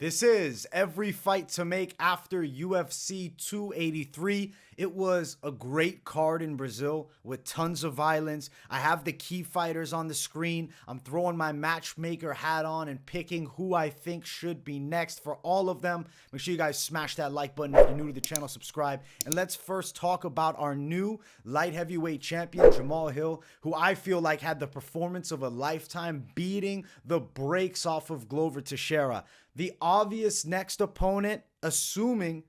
This is every fight to make after UFC 283. It was a great card in Brazil with tons of violence. I have the key fighters on the screen. I'm throwing my matchmaker hat on and picking who I think should be next for all of them. Make sure you guys smash that like button if you're new to the channel, subscribe. And let's first talk about our new light heavyweight champion, Jamahal Hill, who I feel like had the performance of a lifetime, beating the brakes off of Gilbert Teixeira. The obvious next opponent, assuming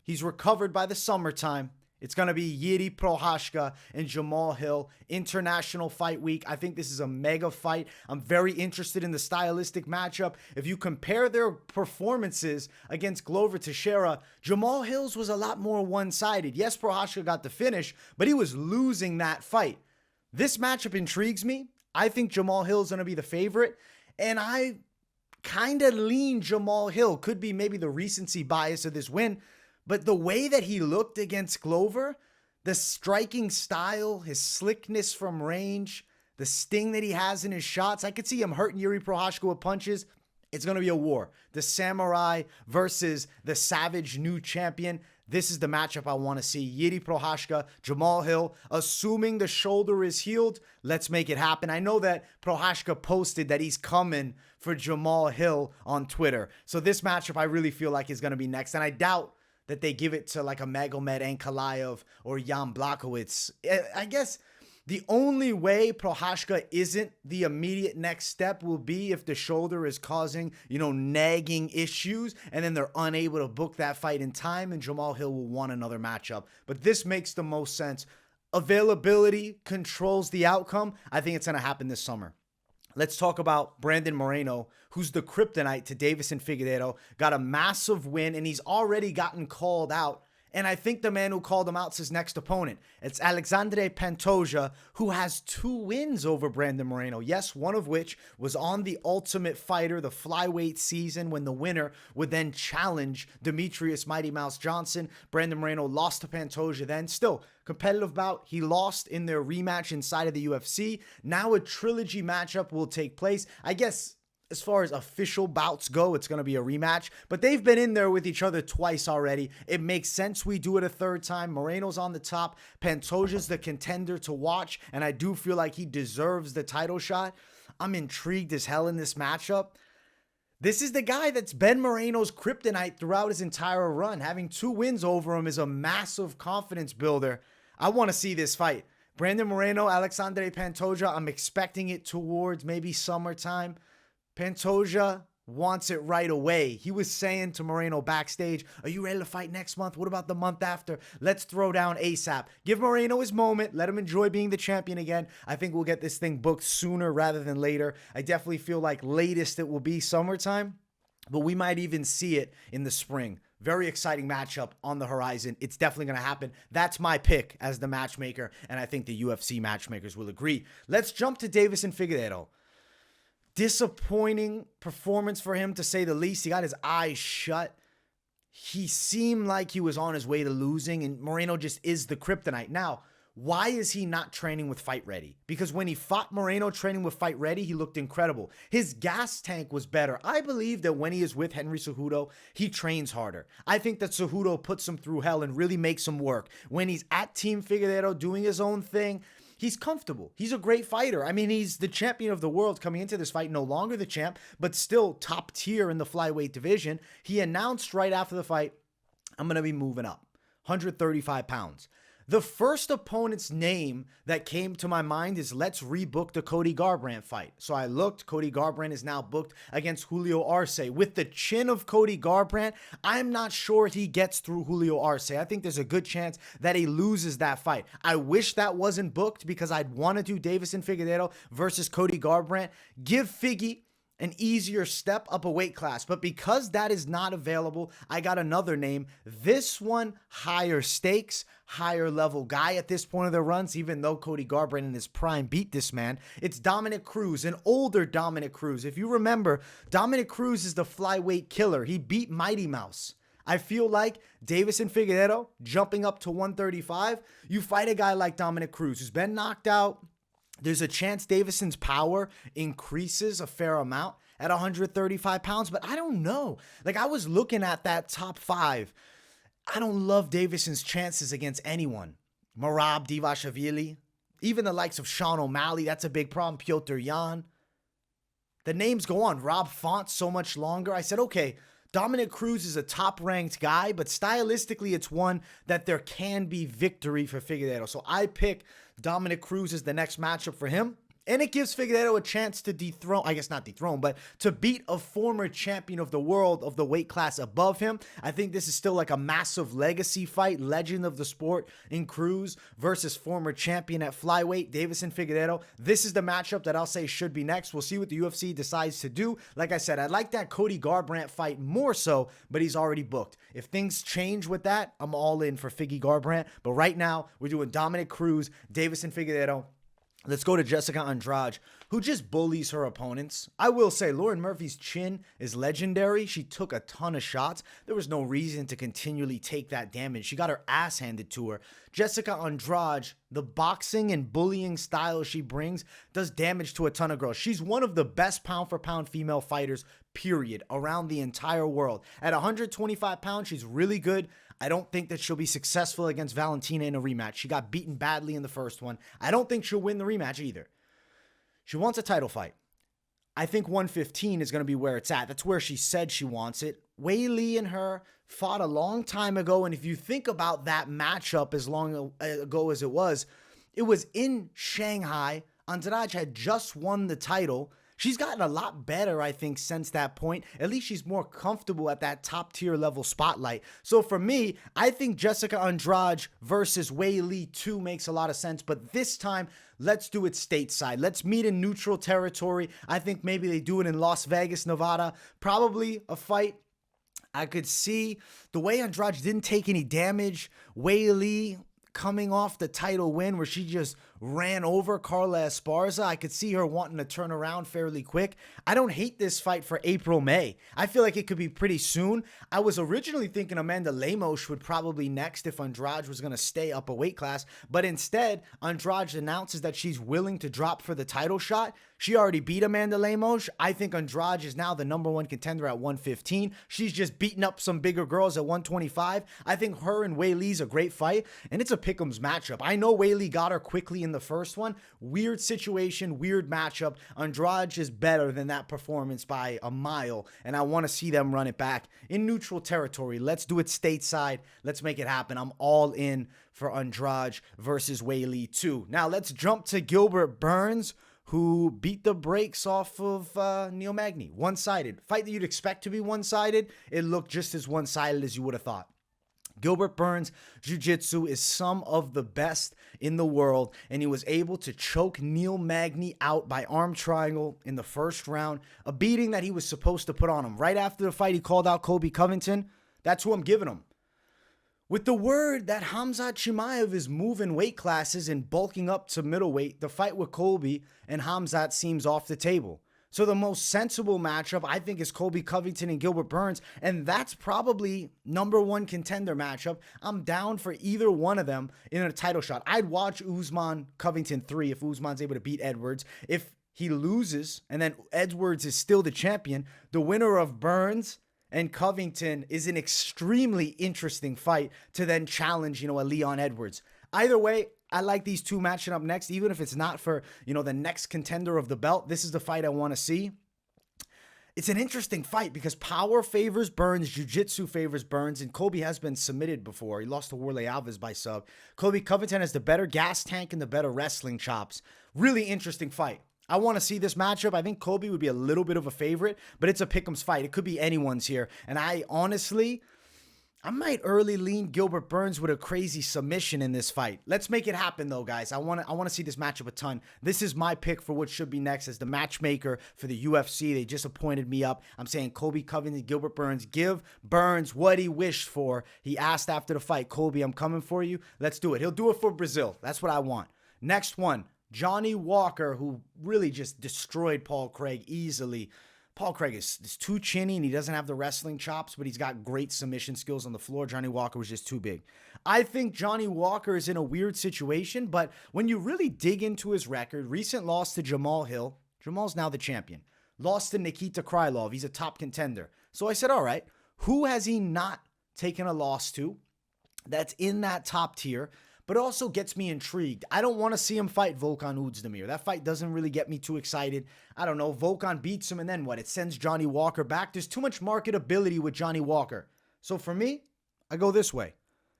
he's recovered by the summertime, it's going to be Jiří Procházka and Jamahal Hill. International Fight Week. I think this is a mega fight. I'm very interested in the stylistic matchup. If you compare their performances against Gilbert Teixeira, Jamahal Hill's was a lot more one-sided. Yes, Procházka got the finish, but he was losing that fight. This matchup intrigues me. I think Jamahal Hill's going to be the favorite, and I kind of lean Jamahal Hill. Could be maybe the recency bias of this win, but the way that he looked against Glover, the striking style, his slickness from range, the sting that he has in his shots, I could see him hurting Jiří Procházka with punches. It's going to be a war. The samurai versus the savage new champion. This is the matchup I want to see. Jiří Procházka, Jamahal Hill. Assuming the shoulder is healed, let's make it happen. I know that Procházka posted that he's coming for Jamahal Hill on Twitter. So this matchup I really feel like is going to be next. And I doubt that they give it to like a Magomed Ankalaev or Jan Blachowicz. I guess the only way Procházka isn't the immediate next step will be if the shoulder is causing, nagging issues, and then they're unable to book that fight in time, and Jamahal Hill will want another matchup. But this makes the most sense. Availability controls the outcome. I think it's going to happen this summer. Let's talk about Brandon Moreno, who's the kryptonite to Deiveson Figueiredo. Got a massive win, and he's already gotten called out. And I think the man who called him out is his next opponent. It's Alexandre Pantoja, who has 2 wins over Brandon Moreno. Yes, one of which was on the Ultimate Fighter, the flyweight season, when the winner would then challenge Demetrius Mighty Mouse Johnson. Brandon Moreno lost to Pantoja then. Still, competitive bout. He lost in their rematch inside of the UFC. Now a trilogy matchup will take place. I guess as far as official bouts go, it's going to be a rematch, but they've been in there with each other twice already. It makes sense we do it a third time. Moreno's on the top. Pantoja's the contender to watch, and I do feel like he deserves the title shot. I'm intrigued as hell in this matchup. This is the guy that's been Moreno's kryptonite throughout his entire run. Having 2 wins over him is a massive confidence builder. I want to see this fight. Brandon Moreno, Alexandre Pantoja, I'm expecting it towards maybe summertime. Pantoja wants it right away. He was saying to Moreno backstage, are you ready to fight next month? What about the month after? Let's throw down ASAP. Give Moreno his moment. Let him enjoy being the champion again. I think we'll get this thing booked sooner rather than later. I definitely feel like latest it will be summertime, but we might even see it in the spring. Very exciting matchup on the horizon. It's definitely going to happen. That's my pick as the matchmaker, and I think the UFC matchmakers will agree. Let's jump to Deiveson Figueiredo. Disappointing performance for him, to say the least. He got his eyes shut. He seemed like he was on his way to losing, and Moreno just is the kryptonite. Now, why is he not training with Fight Ready? Because when he fought Moreno training with Fight Ready, he looked incredible. His gas tank was better. I believe that when he is with Henry Cejudo, he trains harder. I think that Cejudo puts him through hell and really makes him work. When he's at Team Figueiredo doing his own thing, he's comfortable. He's a great fighter. I mean, he's the champion of the world coming into this fight, no longer the champ, but still top tier in the flyweight division. He announced right after the fight, I'm going to be moving up, 135 pounds. The first opponent's name that came to my mind is let's rebook the Cody Garbrandt fight. So I looked. Cody Garbrandt is now booked against Julio Arce. With the chin of Cody Garbrandt, I'm not sure he gets through Julio Arce. I think there's a good chance that he loses that fight. I wish that wasn't booked because I'd want to do Deiveson Figueiredo versus Cody Garbrandt. Give Figgy an easier step up a weight class. But because that is not available, I got another name. This one, higher stakes, higher level guy at this point of their runs, even though Cody Garbrandt in his prime beat this man. It's Dominick Cruz, an older Dominick Cruz. If you remember, Dominick Cruz is the flyweight killer. He beat Mighty Mouse. I feel like Deiveson Figueiredo jumping up to 135, you fight a guy like Dominick Cruz who's been knocked out. There's a chance Deiveson's power increases a fair amount. at 135 pounds, but I don't know. Like, I was looking at that top 5. I don't love Davidson's chances against anyone. Merab Dvalishvili, even the likes of Sean O'Malley, that's a big problem. Piotr Yan. The names go on. Rob Font so much longer. I said, okay, Dominic Cruz is a top-ranked guy, but stylistically, it's one that there can be victory for Figueiredo. So I pick Dominic Cruz as the next matchup for him. And it gives Figueiredo a chance to dethrone, I guess not dethrone, but to beat a former champion of the world of the weight class above him. I think this is still like a massive legacy fight, legend of the sport in Cruz versus former champion at flyweight, Deiveson Figueiredo. This is the matchup that I'll say should be next. We'll see what the UFC decides to do. Like I said, I'd like that Cody Garbrandt fight more so, but he's already booked. If things change with that, I'm all in for Figgy Garbrandt. But right now, we're doing Dominic Cruz, Deiveson Figueiredo. Let's go to Jéssica Andrade, who just bullies her opponents. I will say, Lauren Murphy's chin is legendary. She took a ton of shots. There was no reason to continually take that damage. She got her ass handed to her. Jéssica Andrade, the boxing and bullying style she brings, does damage to a ton of girls. She's one of the best pound-for-pound female fighters, period, around the entire world. At 125 pounds, she's really good. I don't think that she'll be successful against Valentina in a rematch. She got beaten badly in the first one. I don't think she'll win the rematch either. She wants a title fight. I think 115 is going to be where it's at. That's where she said she wants it. Wei Li and her fought a long time ago, and if you think about that matchup as long ago as it was in Shanghai. Andrade had just won the title. She's gotten a lot better, I think, since that point. At least she's more comfortable at that top-tier level spotlight. So for me, I think Jéssica Andrade versus Wei Li 2 makes a lot of sense. But this time, let's do it stateside. Let's meet in neutral territory. I think maybe they do it in Las Vegas, Nevada. Probably a fight I could see. The way Andrade didn't take any damage. Wei Li coming off the title win where she just ran over Carla Esparza. I could see her wanting to turn around fairly quick. I don't hate this fight for April, May. I feel like it could be pretty soon. I was originally thinking Amanda Lemos would probably next if Andrade was going to stay up a weight class, but instead, Andrade announces that she's willing to drop for the title shot. She already beat Amanda Lemos. I think Andrade is now the #1 contender at 115. She's just beating up some bigger girls at 125. I think her and Wei Li's a great fight, and it's a pick'ems matchup. I know Wei Li got her quickly in the first one. Weird situation, weird matchup. Andrade is better than that performance by a mile, and I want to see them run it back in neutral territory. Let's do it stateside. Let's make it happen. I'm all in for Andrade versus Wei Li 2. Now, let's jump to Gilbert Burns, who beat the brakes off of Neil Magny. One-sided. Fight that you'd expect to be one-sided. It looked just as one-sided as you would have thought. Gilbert Burns' jiu-jitsu is some of the best in the world, and he was able to choke Neil Magny out by arm triangle in the first round, a beating that he was supposed to put on him. Right after the fight, he called out Colby Covington. That's who I'm giving him. With the word that Khamzat Chimaev is moving weight classes and bulking up to middleweight, the fight with Colby and Khamzat seems off the table. So the most sensible matchup, I think, is Colby Covington and Gilbert Burns, and that's probably #1 contender matchup. I'm down for either one of them in a title shot. I'd watch Usman Covington 3 if Usman's able to beat Edwards. If he loses and then Edwards is still the champion, the winner of Burns and Covington is an extremely interesting fight to then challenge, a Leon Edwards. Either way, I like these two matching up next, even if it's not for, the next contender of the belt. This is the fight I want to see. It's an interesting fight because power favors Burns, jiu-jitsu favors Burns, and Colby has been submitted before. He lost to Warley Alves by sub. Colby Covington has the better gas tank and the better wrestling chops. Really interesting fight. I want to see this matchup. I think Colby would be a little bit of a favorite, but it's a pick'ems fight. It could be anyone's here. And I might early lean Gilbert Burns with a crazy submission in this fight. Let's make it happen, though, guys. I want to see this matchup a ton. This is my pick for what should be next as the matchmaker for the UFC. They just appointed me up. I'm saying Colby Covington, Gilbert Burns. Give Burns what he wished for. He asked after the fight, Colby, I'm coming for you. Let's do it. He'll do it for Brazil. That's what I want. Next one, Johnny Walker, who really just destroyed Paul Craig easily. Paul Craig is too chinny and he doesn't have the wrestling chops, but he's got great submission skills on the floor. Johnny Walker was just too big. I think Johnny Walker is in a weird situation, but when you really dig into his record, recent loss to Jamahal Hill, Jamal's now the champion. Lost to Nikita Krylov. He's a top contender. So I said, all right, who has he not taken a loss to that's in that top tier, but also gets me intrigued? I don't want to see him fight Volkan Oezdemir. That fight doesn't really get me too excited. I don't know. Volkan beats him, and then what? It sends Johnny Walker back. There's too much marketability with Johnny Walker. So for me, I go this way.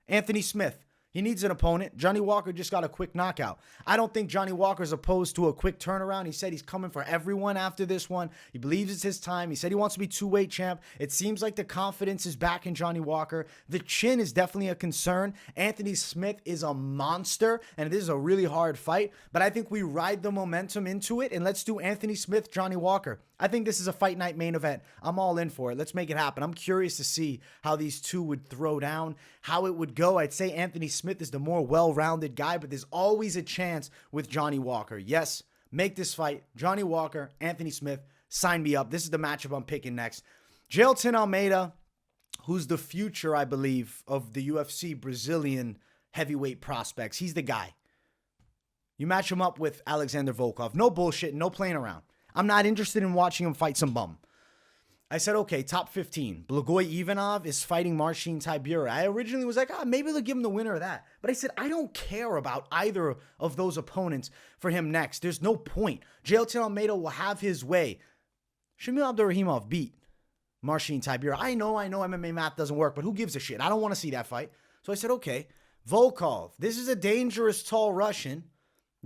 Anthony Smith. He needs an opponent. Johnny Walker just got a quick knockout. I don't think Johnny Walker's opposed to a quick turnaround. He said he's coming for everyone after this one. He believes it's his time. He said he wants to be two-weight champ. It seems like the confidence is back in Johnny Walker. The chin is definitely a concern. Anthony Smith is a monster, and this is a really hard fight. But I think we ride the momentum into it, and let's do Anthony Smith, Johnny Walker. I think this is a fight night main event. I'm all in for it. Let's make it happen. I'm curious to see how these two would throw down, how it would go. I'd say Anthony Smith is the more well-rounded guy, but there's always a chance with Johnny Walker. Yes, make this fight. Johnny Walker, Anthony Smith, sign me up. This is the matchup I'm picking next. Jailton Almeida, who's the future, I believe, of the UFC Brazilian heavyweight prospects. He's the guy. You match him up with Alexander Volkov. No bullshit, no playing around. I'm not interested in watching him fight some bum. I said, okay, top 15. Blagoy Ivanov is fighting Marcin Tybura. I originally was like, maybe they'll give him the winner of that. But I said, I don't care about either of those opponents for him next. There's no point. Jailton Almeida will have his way. Shamil Abdurrahimov beat Marcin Tybura. I know MMA math doesn't work, but who gives a shit? I don't want to see that fight. So I said, okay, Volkov. This is a dangerous, tall Russian.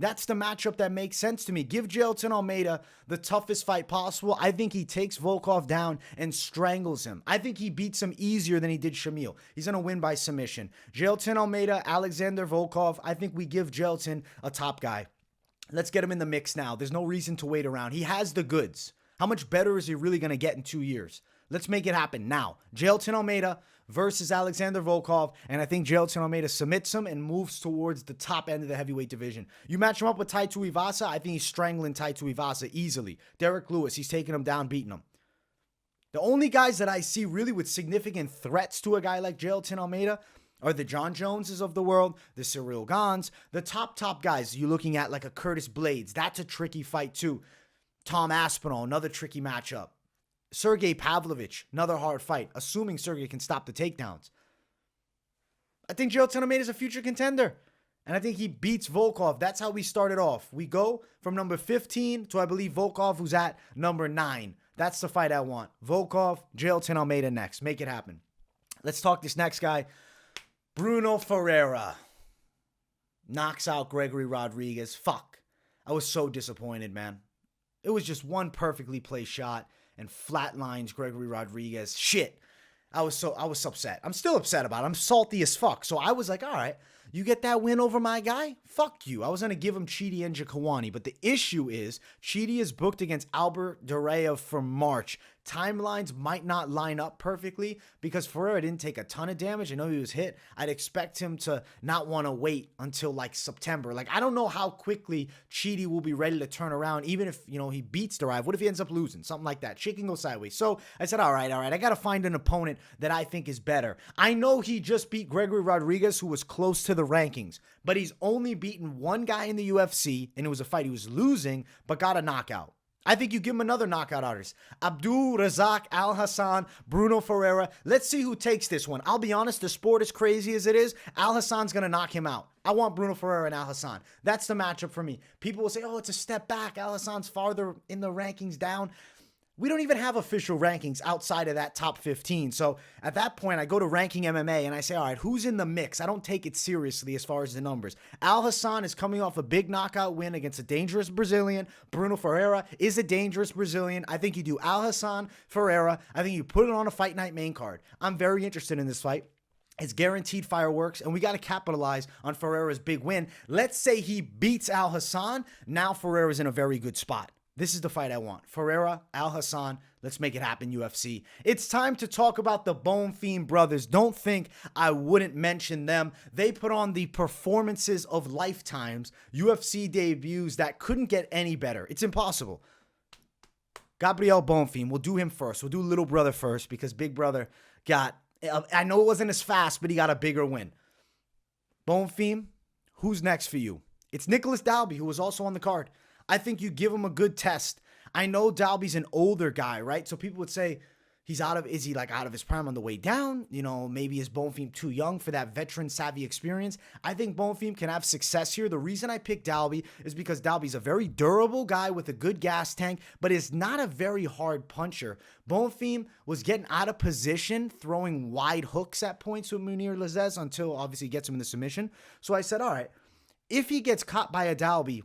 That's the matchup that makes sense to me. Give Jailton Almeida the toughest fight possible. I think he takes Volkov down and strangles him. I think he beats him easier than he did Shamil. He's going to win by submission. Jailton Almeida, Alexander Volkov. I think we give Jailton a top guy. Let's get him in the mix now. There's no reason to wait around. He has the goods. How much better is he really going to get in 2 years? Let's make it happen now. Jailton Almeida versus Alexander Volkov, and I think Jailton Almeida submits him and moves towards the top end of the heavyweight division. You match him up with Taito Ivasa, I think he's strangling Taito Ivasa easily. Derek Lewis, he's taking him down, beating him. The only guys that I see really with significant threats to a guy like Jailton Almeida are the John Joneses of the world, the Cyril Gans, the top guys you're looking at like a Curtis Blades. That's a tricky fight too. Tom Aspinall, another tricky matchup. Sergey Pavlovich, another hard fight, assuming Sergey can stop the takedowns. I think Jailton Almeida is a future contender, and I think he beats Volkov. That's how we started off. We go from number 15 to, I believe, Volkov, who's at number 9. That's the fight I want. Volkov, Jailton Almeida next. Make it happen. Let's talk this next guy. Brunno Ferreira knocks out Gregory Rodriguez. Fuck. I was so disappointed, man. It was just one perfectly placed shot and flatlines Gregory Rodriguez. Shit. I was upset. I'm still upset about it. I'm salty as fuck. So I was like, all right, you get that win over my guy? Fuck you. I was going to give him Chidi and Njokuani. But the issue is Chidi is booked against Albert Duraev for March. Timelines might not line up perfectly because Ferreira didn't take a ton of damage. I know he was hit. I'd expect him to not want to wait until like September. Like, I don't know how quickly Chidi will be ready to turn around, even if, he beats Duraev. What if he ends up losing? Something like that. Shit can go sideways. So I said, all right. I got to find an opponent that I think is better. I know he just beat Gregory Rodriguez, who was close to the rankings, but he's only beaten one guy in the UFC, and it was a fight he was losing, but got a knockout. I think you give him another knockout artist. Abdul Razak Al Hassan, Brunno Ferreira. Let's see who takes this one. I'll be honest, the sport, as crazy as it is, Al Hassan's going to knock him out. I want Brunno Ferreira and Al Hassan. That's the matchup for me. People will say, oh, it's a step back. Al Hassan's farther in the rankings down. We don't even have official rankings outside of that top 15. So at that point, I go to Ranking MMA and I say, all right, who's in the mix? I don't take it seriously as far as the numbers. Al Hassan is coming off a big knockout win against a dangerous Brazilian. Brunno Ferreira is a dangerous Brazilian. I think you do Al Hassan, Ferreira. I think you put it on a fight night main card. I'm very interested in this fight. It's guaranteed fireworks, and we got to capitalize on Ferreira's big win. Let's say he beats Al Hassan. Now Ferreira's in a very good spot. This is the fight I want. Ferreira, Al Hassan, let's make it happen, UFC. It's time to talk about the Bonfim brothers. Don't think I wouldn't mention them. They put on the performances of lifetimes, UFC debuts that couldn't get any better. It's impossible. Gabriel Bonfim, we'll do him first. We'll do little brother first because big brother got, I know it wasn't as fast, but he got a bigger win. Bonfim, who's next for you? It's Nicholas Dalby, who was also on the card. I think you give him a good test. I know Dalby's an older guy, right? So people would say, is he like out of his prime on the way down? You know, maybe is Bonfim too young for that veteran savvy experience? I think Bonfim can have success here. The reason I picked Dalby is because Dalby's a very durable guy with a good gas tank, but is not a very hard puncher. Bonfim was getting out of position, throwing wide hooks at points with Munir Lazez until obviously he gets him in the submission. So I said, all right, if he gets caught by a Dalby,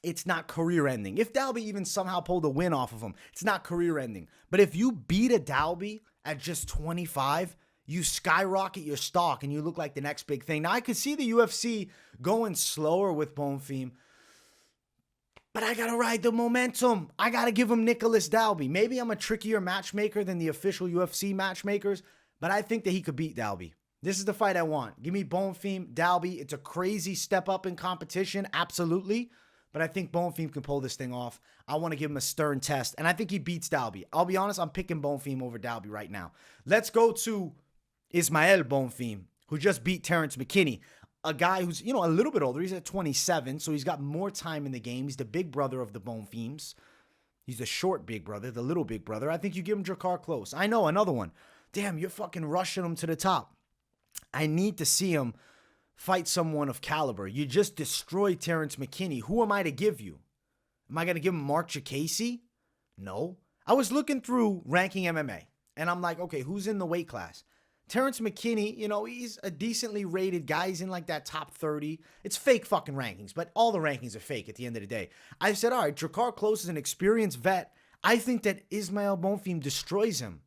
it's not career-ending. If Dalby even somehow pulled a win off of him, it's not career-ending. But if you beat a Dalby at just 25, you skyrocket your stock and you look like the next big thing. Now, I could see the UFC going slower with Bonfim, but I got to ride the momentum. I got to give him Nicholas Dalby. Maybe I'm a trickier matchmaker than the official UFC matchmakers, but I think that he could beat Dalby. This is the fight I want. Give me Bonfim, Dalby. It's a crazy step up in competition, absolutely. But I think Bonfim can pull this thing off. I want to give him a stern test. And I think he beats Dalby. I'll be honest, I'm picking Bonfim over Dalby right now. Let's go to Ismael Bonfim, who just beat Terrence McKinney. A guy who's, a little bit older. He's at 27, so he's got more time in the game. He's the big brother of the Bonfims. He's the short big brother, the little big brother. I think you give him Drakkar Klose. I know, another one. Damn, you're fucking rushing him to the top. I need to see him fight someone of caliber. You just destroyed Terrence McKinney. Who am I to give you? Am I going to give him Mark Chikasi? No. I was looking through ranking MMA, and I'm like, okay, who's in the weight class? Terrence McKinney, he's a decently rated guy. He's in like that top 30. It's fake fucking rankings, but all the rankings are fake at the end of the day. I said, all right, Drakkar Klose is an experienced vet. I think that Ismael Bonfim destroys him.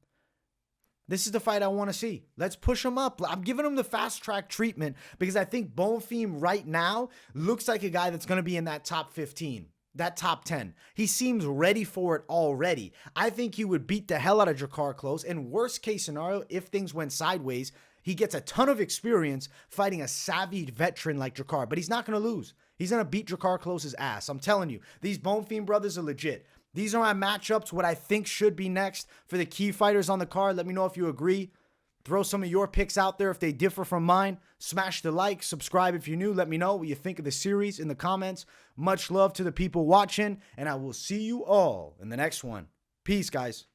This is the fight I want to see. Let's push him up. I'm giving him the fast track treatment because I think Bonfim right now looks like a guy that's going to be in that top 15, that top 10. He seems ready for it already. I think he would beat the hell out of Drakkar Klose. And worst case scenario, if things went sideways, he gets a ton of experience fighting a savvy veteran like Drakkar. But he's not going to lose. He's going to beat Drakkar Klose's ass. I'm telling you, these Bonfim brothers are legit. These are my matchups, what I think should be next for the key fighters on the card. Let me know if you agree. Throw some of your picks out there if they differ from mine. Smash the like, subscribe if you're new. Let me know what you think of the series in the comments. Much love to the people watching, and I will see you all in the next one. Peace, guys.